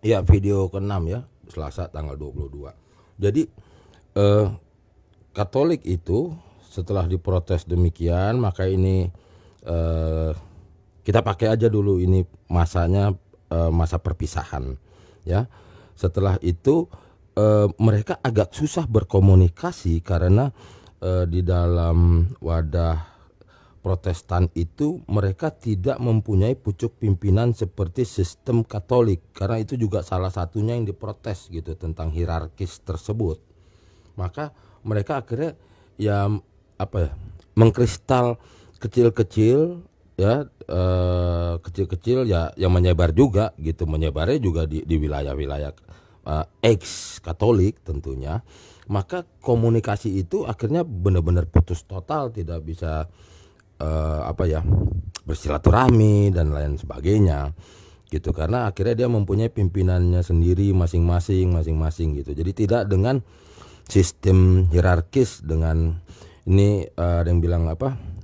Ya, video ke-6 ya, Selasa tanggal 22. Jadi Katolik itu setelah diprotes demikian, maka ini kita pakai aja dulu ini masanya, masa perpisahan ya. Setelah itu mereka agak susah berkomunikasi karena di dalam wadah Protestan itu mereka tidak mempunyai pucuk pimpinan seperti sistem Katolik, karena itu juga salah satunya yang diprotes gitu tentang hierarkis tersebut. Maka mereka akhirnya ya mengkristal kecil-kecil ya, kecil-kecil ya, yang menyebar juga gitu, menyebarnya juga di wilayah-wilayah ex Katolik tentunya. Maka komunikasi itu akhirnya benar-benar putus total, tidak bisa bersilaturahmi dan lain sebagainya gitu, karena akhirnya dia mempunyai pimpinannya sendiri masing-masing gitu. Jadi tidak dengan sistem hierarkis, dengan ini ada yang bilang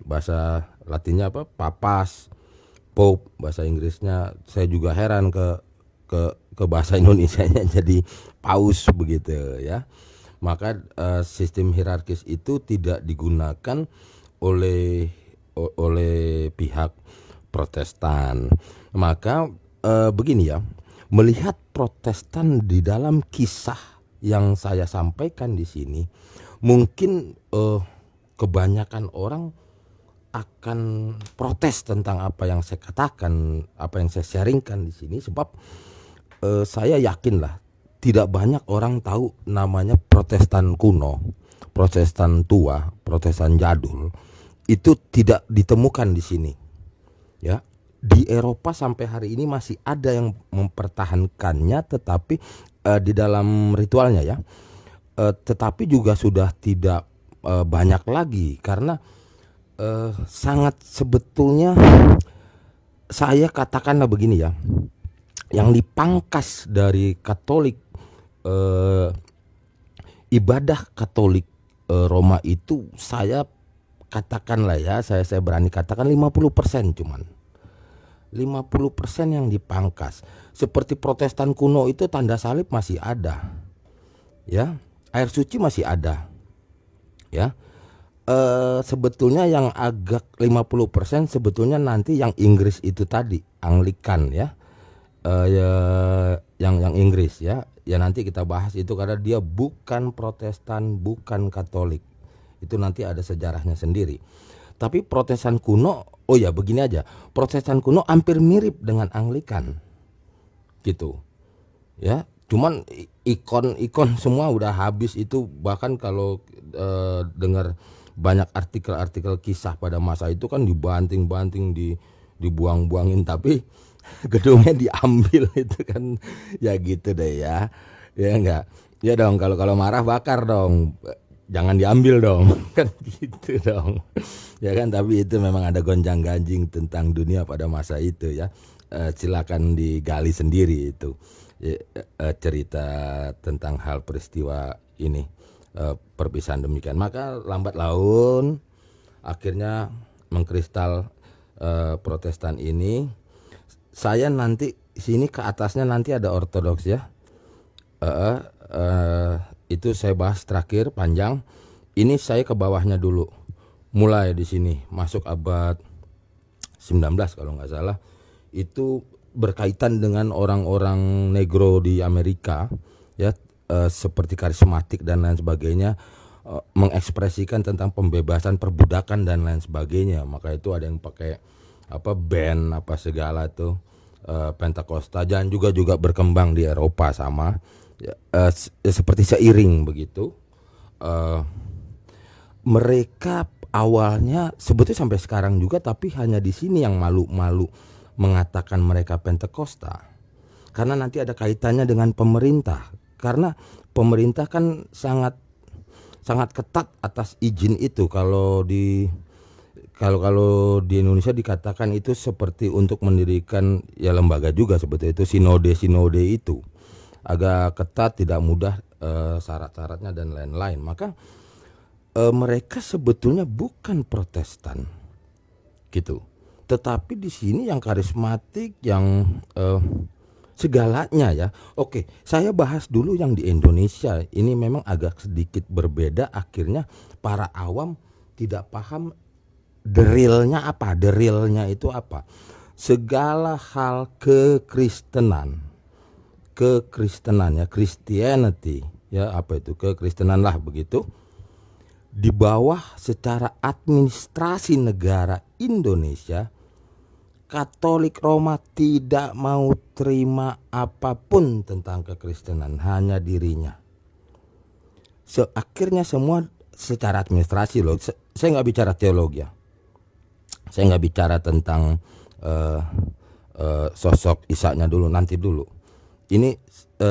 bahasa Latinnya papas, pope bahasa Inggrisnya. Saya juga heran ke bahasa Indonesianya jadi paus begitu ya. Maka sistem hierarkis itu tidak digunakan oleh pihak Protestan. Maka begini ya, melihat Protestan di dalam kisah yang saya sampaikan di sini, mungkin kebanyakan orang akan protes tentang apa yang saya katakan, apa yang saya sharingkan di sini, sebab saya yakin lah tidak banyak orang tahu namanya Protestan kuno, Protestan tua, Protestan jadul. Itu tidak ditemukan di sini ya. Di Eropa sampai hari ini masih ada yang mempertahankannya, tetapi di dalam ritualnya ya, tetapi juga sudah tidak banyak lagi, karena sangat sebetulnya saya katakanlah begini ya, yang dipangkas dari Katolik, ibadah Katolik Roma itu, saya katakanlah ya, saya berani katakan 50% cuman. 50% yang dipangkas. Seperti Protestan kuno itu tanda salib masih ada. Ya, air suci masih ada. Ya. Sebetulnya yang agak 50% sebetulnya nanti yang Inggris itu tadi, Anglikan ya. Yang Inggris ya. Ya nanti kita bahas itu, karena dia bukan Protestan, bukan Katolik. Itu nanti ada sejarahnya sendiri. Tapi Protestan kuno, oh ya begini aja, Protestan kuno hampir mirip dengan Anglikan gitu ya. Cuman ikon semua udah habis itu. Bahkan kalau dengar banyak artikel-artikel kisah pada masa itu kan dibanting-banting, dibuang-buangin, tapi gedungnya diambil itu kan. Ya gitu deh ya. Ya enggak. Ya dong, kalau marah bakar dong. Jangan diambil dong, kan gitu dong. Ya kan, tapi itu memang ada gonjang-ganjing tentang dunia pada masa itu ya. Silakan digali sendiri itu cerita tentang hal peristiwa ini, perpisahan demikian. Maka lambat laun akhirnya mengkristal Protestan ini. Saya nanti sini ke atasnya nanti ada Ortodoks ya. Itu saya bahas terakhir panjang. Ini saya ke bawahnya dulu. Mulai di sini masuk abad 19 kalau nggak salah. Itu berkaitan dengan orang-orang negro di Amerika ya, seperti karismatik dan lain sebagainya, mengekspresikan tentang pembebasan perbudakan dan lain sebagainya. Maka itu ada yang pakai band segala tuh, Pentakosta, dan juga berkembang di Eropa sama. Seperti seiring begitu, mereka awalnya sebetulnya sampai sekarang juga, tapi hanya di sini yang malu-malu mengatakan mereka Pentakosta, karena nanti ada kaitannya dengan pemerintah, karena pemerintah kan sangat ketat atas izin itu. Kalau di Indonesia dikatakan itu seperti untuk mendirikan ya lembaga juga seperti itu, sinode itu agak ketat, tidak mudah syarat-syaratnya dan lain-lain. Maka mereka sebetulnya bukan Protestan gitu. Tetapi di sini yang karismatik, yang segalanya ya. Oke, saya bahas dulu yang di Indonesia. Ini memang agak sedikit berbeda, akhirnya para awam tidak paham the realnya apa. The realnya itu apa? Segala hal kekristenan ya, Christianity ya, apa itu kekristenan lah begitu, di bawah secara administrasi negara Indonesia, Katolik Roma tidak mau terima apapun tentang kekristenan, hanya dirinya. Akhirnya semua secara administrasi loh. Saya nggak bicara teologi ya. Saya nggak bicara tentang sosok Isa-nya dulu, nanti dulu. Ini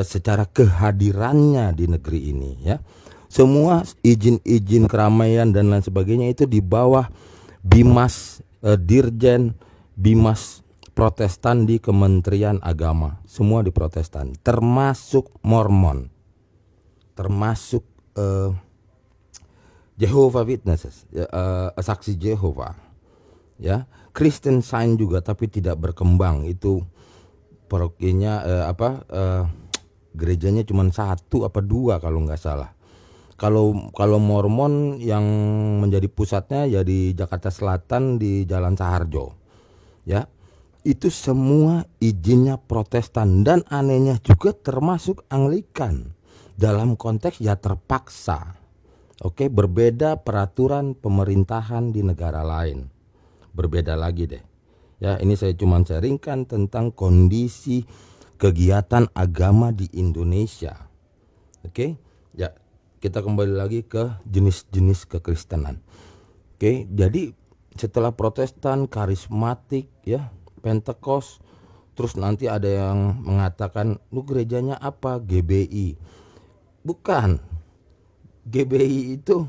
secara kehadirannya di negeri ini ya. Semua izin-izin keramaian dan lain sebagainya itu di bawah Bimas, Dirjen Bimas Protestan di Kementerian Agama. Semua di Protestan, termasuk Mormon, termasuk Jehovah Witnesses, saksi Jehovah ya. Christian Science juga, tapi tidak berkembang. Itu parokinya gerejanya cuma 1 apa 2 kalau nggak salah. Kalau Mormon yang menjadi pusatnya ya di Jakarta Selatan di Jalan Saharjo ya. Itu semua izinnya Protestan, dan anehnya juga termasuk Anglikan. Dalam konteks ya terpaksa. Oke, berbeda peraturan pemerintahan di negara lain. Berbeda lagi deh. Ya, ini saya cuma sharingkan tentang kondisi kegiatan agama di Indonesia. Oke, ya kita kembali lagi ke jenis-jenis kekristenan. Oke, jadi setelah Protestan, karismatik ya, Pentekos, terus nanti ada yang mengatakan lu gerejanya apa? GBI. Bukan. GBI itu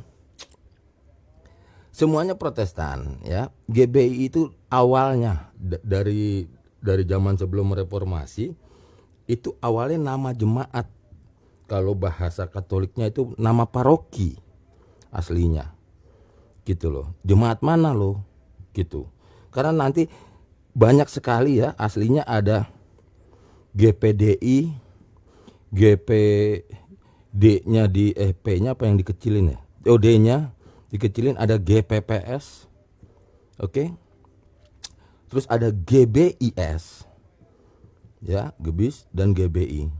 semuanya Protestan ya. GBI itu awalnya dari zaman sebelum reformasi, itu awalnya nama jemaat. Kalau bahasa Katoliknya itu nama paroki aslinya. Gitu loh. Jemaat mana loh? Gitu. Karena nanti banyak sekali ya, aslinya ada GPDI, GPD-nya di P-nya apa yang dikecilin ya? D-nya dikecilin, ada GPPS. Oke. Terus ada GBIS. Ya, GBIS dan GBI.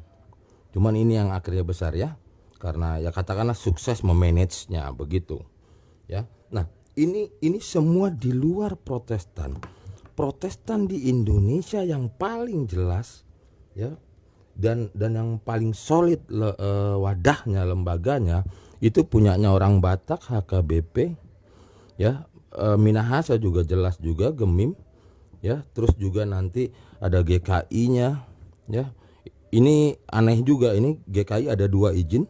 Cuman ini yang akhirnya besar ya. Karena ya katakanlah sukses memanagenya begitu. Ya. Nah, ini semua di luar Protestan. Protestan di Indonesia yang paling jelas ya, dan yang paling solid wadahnya, lembaganya itu punyanya orang Batak, HKBP ya, Minahasa juga jelas juga, Gemim ya, terus juga nanti ada GKI-nya ya. Ini aneh juga, ini GKI ada 2 izin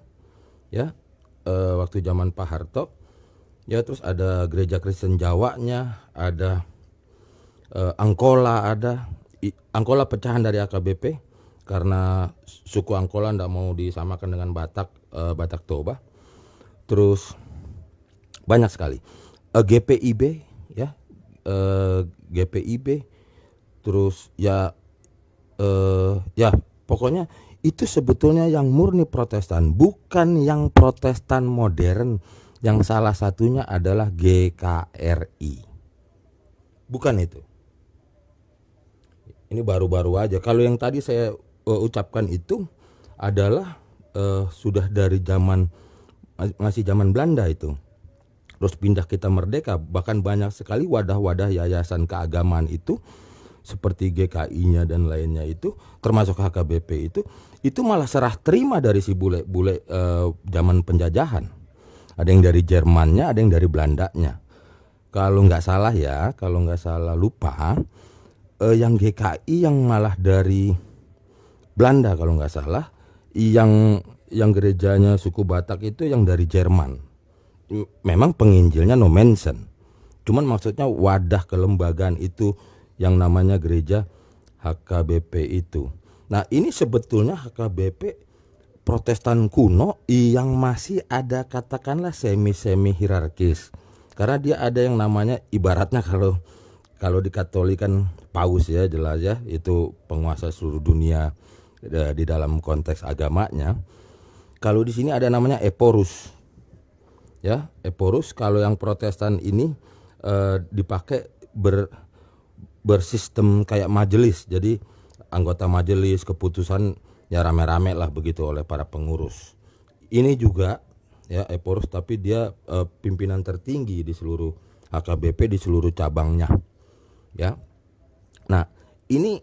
ya, waktu zaman Pak Harto ya. Terus ada Gereja Kristen Jawanya, ada Angkola, ada Angkola pecahan dari AKBP karena suku Angkola tidak mau disamakan dengan Batak Toba. Terus banyak sekali GPIB ya, GPIB. Terus ya pokoknya itu sebetulnya yang murni Protestan, bukan yang Protestan modern, yang salah satunya adalah GKRI. Bukan itu. Ini baru-baru aja. Kalau yang tadi saya ucapkan itu adalah sudah dari masih zaman Belanda itu. Terus pindah kita merdeka, bahkan banyak sekali wadah-wadah yayasan keagamaan itu seperti GKI-nya dan lainnya itu, termasuk HKBP itu malah serah terima dari si bule-bule zaman penjajahan. Ada yang dari Jermannya, ada yang dari Belandanya. Kalau nggak salah ya, kalau nggak salah lupa, yang GKI yang malah dari Belanda kalau nggak salah, yang gerejanya suku Batak itu yang dari Jerman. Memang penginjilnya no mention, cuman maksudnya wadah kelembagaan itu yang namanya gereja HKBP itu. Nah ini sebetulnya HKBP Protestan kuno yang masih ada katakanlah semi hierarkis, karena dia ada yang namanya ibaratnya kalau di Katolik kan paus ya, jelas ya, itu penguasa seluruh dunia di dalam konteks agamanya. Kalau di sini ada namanya eporus. Ya, eporus kalau yang Protestan ini dipakai bersistem kayak majelis. Jadi anggota majelis, keputusan ya rame-rame lah begitu oleh para pengurus. Ini juga ya eporus, tapi dia pimpinan tertinggi di seluruh HKBP, di seluruh cabangnya. Ya. Nah, ini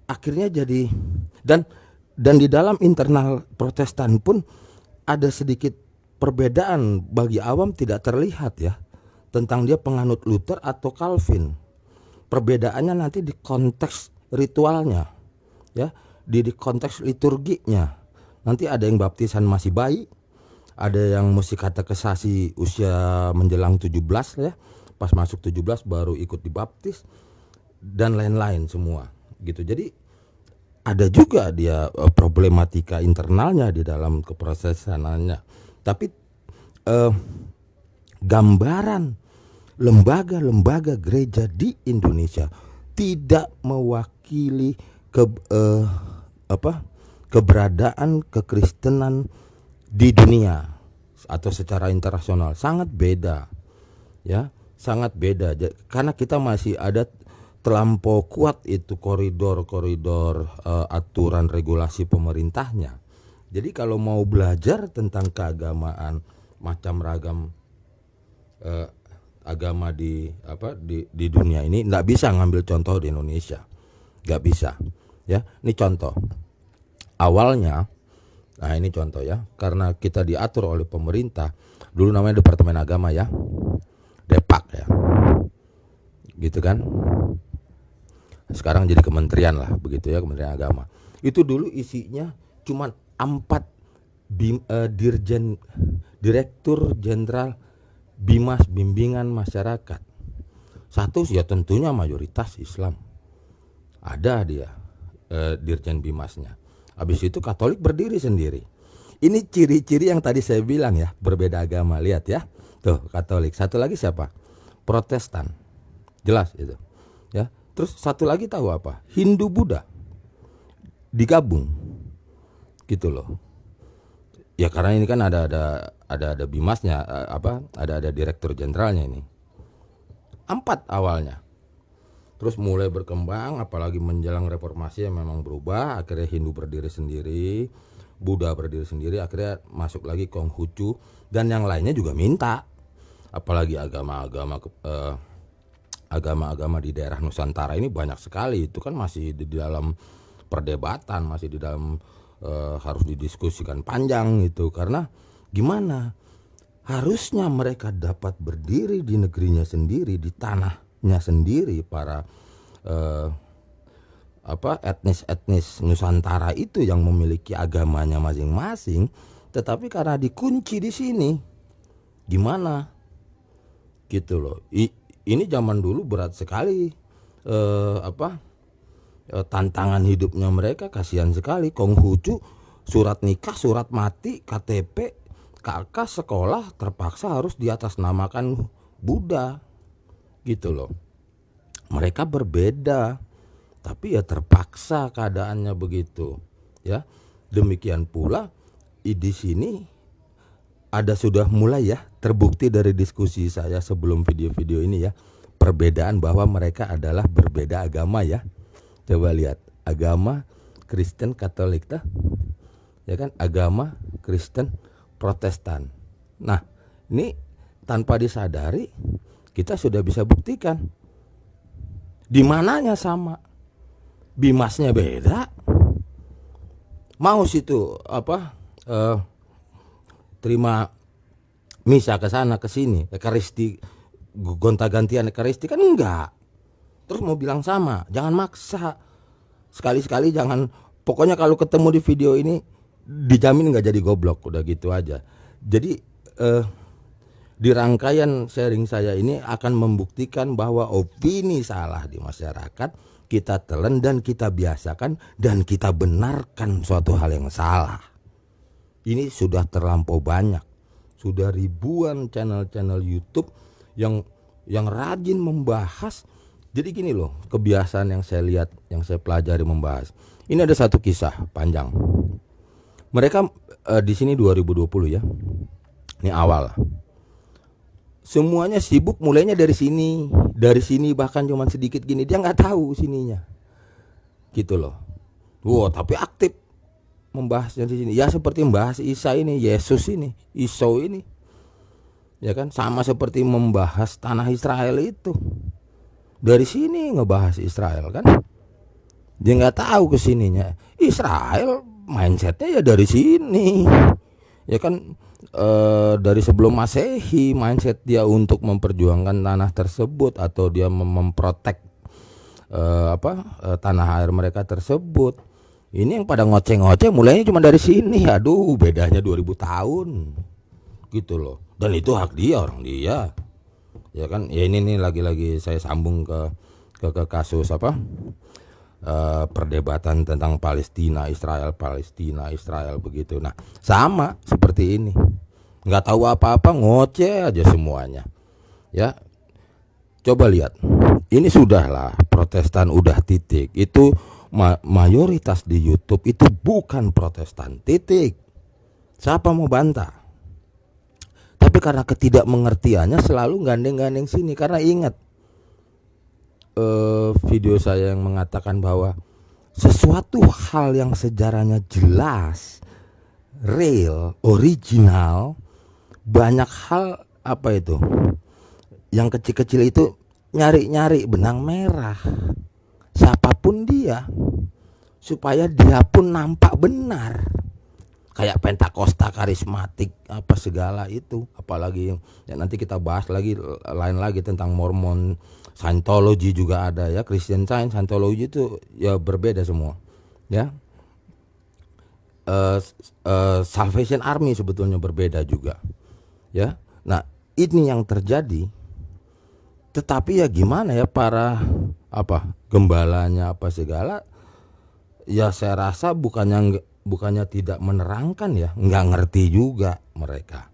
akhirnya jadi dan di dalam internal Protestan pun ada sedikit perbedaan, bagi awam tidak terlihat ya, tentang dia penganut Luther atau Calvin. Perbedaannya nanti di konteks ritualnya ya, di konteks liturginya. Nanti ada yang baptisan masih bayi, ada yang mesti katekesasi usia menjelang 17 ya, pas masuk 17 baru ikut dibaptis dan lain-lain semua gitu. Jadi ada juga dia problematika internalnya di dalam keprotestanannya. Tapi gambaran lembaga-lembaga gereja di Indonesia tidak mewakili keberadaan kekristenan di dunia atau secara internasional. Sangat beda ya, sangat beda. Karena kita masih ada terlampau kuat itu koridor-koridor aturan regulasi pemerintahnya. Jadi kalau mau belajar tentang keagamaan macam ragam agama di dunia ini, nggak bisa ngambil contoh di Indonesia, nggak bisa ya. Ini contoh awalnya. Nah ini contoh ya, karena kita diatur oleh pemerintah, dulu namanya Departemen Agama ya, Depak ya, gitu kan. Sekarang jadi kementerian lah begitu ya, Kementerian Agama. Itu dulu isinya cuma 4 Direktur Jenderal Bimas, Bimbingan Masyarakat. Satu ya tentunya mayoritas Islam, ada dia Dirjen Bimasnya. Habis itu Katolik berdiri sendiri. Ini ciri-ciri yang tadi saya bilang ya, berbeda agama. Lihat ya, tuh Katolik. Satu lagi siapa? Protestan, jelas itu ya. Terus satu lagi tahu apa? Hindu Buddha digabung gitu loh. Ya karena ini kan ada Bimasnya, ada Direktur Jenderalnya ini. 4 awalnya. Terus mulai berkembang, apalagi menjelang reformasi yang memang berubah. Akhirnya Hindu berdiri sendiri, Buddha berdiri sendiri. Akhirnya masuk lagi Konghucu dan yang lainnya juga minta. Apalagi agama-agama di daerah Nusantara ini banyak sekali. Itu kan masih di dalam perdebatan, masih di dalam harus didiskusikan panjang itu. Karena gimana? Harusnya mereka dapat berdiri di negerinya sendiri, di tanahnya sendiri. Para etnis Nusantara itu yang memiliki agamanya masing-masing, tetapi karena dikunci di sini, gimana? Gitu loh. Ini zaman dulu berat sekali, tantangan hidupnya mereka, kasihan sekali. Konghucu, surat nikah, surat mati, KTP, KK, sekolah terpaksa harus diatasnamakan Buddha, gitu loh. Mereka berbeda, tapi ya terpaksa keadaannya begitu, ya. Demikian pula di sini ada sudah mulai ya terbukti dari diskusi saya sebelum video-video ini ya, perbedaan bahwa mereka adalah berbeda agama ya. Coba lihat, agama Kristen Katolik dah, ya kan, agama Kristen Protestan. Nah, ini tanpa disadari kita sudah bisa buktikan di mananya sama. Bimasnya beda. Mau situ terima misa ke sana ke sini, Ekaristi gonta-gantian Ekaristi kan enggak. Terus mau bilang sama, jangan maksa. Sekali-sekali jangan, pokoknya kalau ketemu di video ini dijamin nggak jadi goblok, udah gitu aja. Jadi di rangkaian sharing saya ini akan membuktikan bahwa opini salah di masyarakat kita telan dan kita biasakan dan kita benarkan suatu hal yang salah. Ini sudah terlampau banyak, sudah ribuan channel-channel YouTube yang rajin membahas. Jadi gini loh, kebiasaan yang saya lihat, yang saya pelajari membahas. Ini ada satu kisah panjang. Mereka di sini 2020 ya. Ini awal. Semuanya sibuk mulainya dari sini. Dari sini bahkan cuma sedikit gini, dia nggak tahu sininya. Gitu loh. Wow, tapi aktif membahasnya di sini. Ya seperti membahas Isa ini, Yesus ini, Iso ini. Ya kan, sama seperti membahas tanah Israel itu. Dari sini ngebahas Israel kan. Dia nggak tahu kesininya. Israel mindsetnya ya dari sini. Ya kan, dari sebelum Masehi mindset dia untuk memperjuangkan tanah tersebut atau dia memprotek tanah air mereka tersebut. Ini yang pada ngoceh-ngoceh mulainya cuma dari sini. Aduh, bedanya 2000 tahun. Gitu loh. Dan itu hak dia, orang dia. Ya kan, ya ini nih lagi-lagi saya sambung ke kasus perdebatan tentang Palestina Israel begitu. Nah, sama seperti ini. Nggak tahu apa-apa, ngoceh aja semuanya. Ya. Coba lihat. Ini sudahlah Protestan udah titik. Itu mayoritas di YouTube itu bukan Protestan, titik. Siapa mau bantah? Tapi karena ketidakmengertiannya selalu gandeng-gandeng sini. Karena ingat video saya yang mengatakan bahwa sesuatu hal yang sejarahnya jelas, real, original, banyak hal yang kecil-kecil itu nyari-nyari benang merah siapapun dia supaya dia pun nampak benar. Kayak Pentakosta, karismatik, apa segala itu. Apalagi ya nanti kita bahas lagi lain lagi tentang Mormon, Scientology juga ada ya, Christian Science, Scientology itu ya berbeda semua. Ya. Salvation Army sebetulnya berbeda juga. Ya. Nah, ini yang terjadi. Tetapi ya gimana ya para gembalanya apa segala, ya saya rasa bukannya tidak menerangkan ya, nggak ngerti juga mereka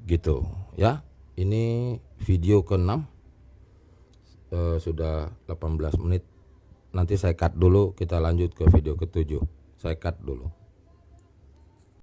gitu ya. Ini video ke-6 sudah 18 menit. Nanti saya cut dulu, kita lanjut ke video ke-7. Saya cut dulu.